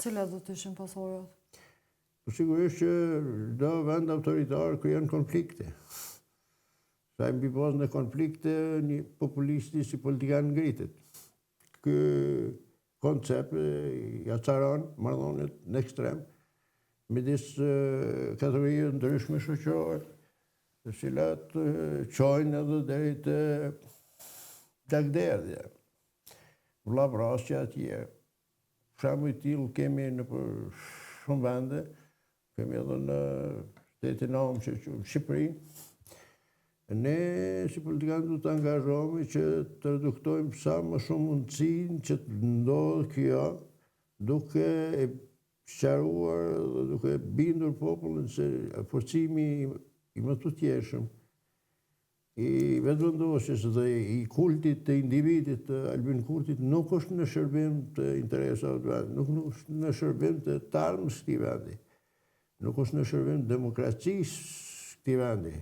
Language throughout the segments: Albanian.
Cilat do të ishin pasojat? Sigurisht që çdo vend autoritar krijon konflikte. Sa mbi bazën e konflikte, një populisti si politikan ngritet. Ky koncept ja çaron marrëdhëniet në ekstrem midis kategorive ndryshme shoqërore, të cilat çojnë edhe deri te lagderdhja, vllavrasja atje. Shembull i tillë kemi në shumë vende, kemi edhe në shtetin nam që quhet Shqipëri. Ne si politikanë du të angazhohemi që të reduktojmë sa më shumë mundësinë që të ndodhë kjo, duke e sqaruar dhe duke bindur popullin se forcimi i mëtutjeshëm i vetëvendosjes dhe i kultit të individit të Albin Kurtit nuk është në shërbim të interesave të vendit, nuk është në shërbim të tarmës këtij vendi, nuk është në shërbim të demokracisë këtij vendi.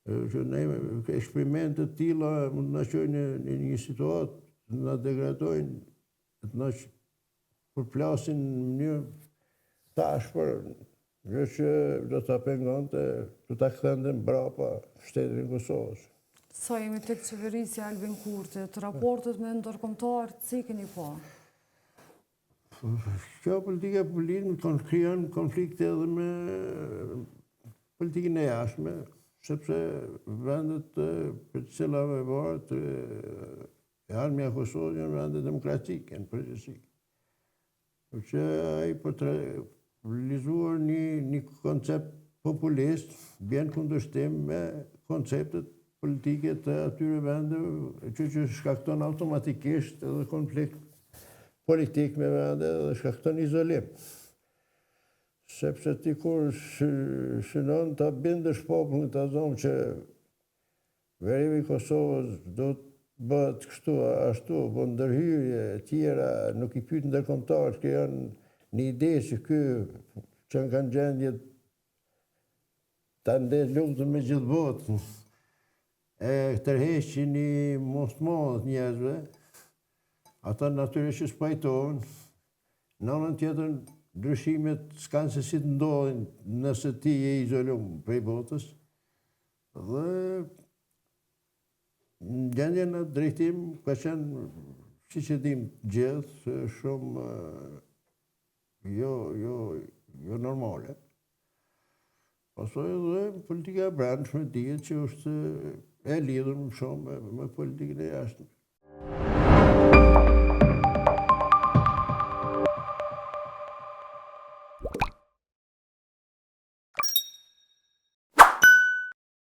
Që ne eksperimente të tilla mund na çojnë në një situatë, na degradojnë, na përplasin në mënyrë të ashpër, gjë që do ta pengonte, do ta kthente mbrapa shtetin e Kosovës. Sa jemi tek qeverisja Albin Kurtit, raportet me ndërkombëtar, si keni pa? Kjo politika politik krijon konflikte edhe me politikën e jashtme, sepse vendet për të cilave varet e armja e Kosovës janë vende demokratike në përgjithësi. Që ai për të realizuar një koncept populist bjen kundërshtim me konceptet politike të atyre vendeve, që shkakton automatikisht edhe konflikt politik me vende dhe shkakton izolim. Sepse ti kur synon ta bindësh popullin ta zonë që verimi i Kosovës do të bëhet kështu, ashtu, po ndërhyrje e tjera, nuk i pyet ndërkombëtarët, që janë një ide që ky që kanë gjendje ta ndet luftën me gjithë botën, e tërheqin një mosmodh njerëzve, ata natyrisht që spajtohen, në anën tjetër ndryshimet s'kanë se si të ndodhin nëse ti je izoluar prej botës, dhe gjendja në drejtim ka qenë, siç e dim gjithë, shumë jo normale. Pastaj edhe politika e brendshme dihet që është e lidhur më shumë me politikën e jashtme.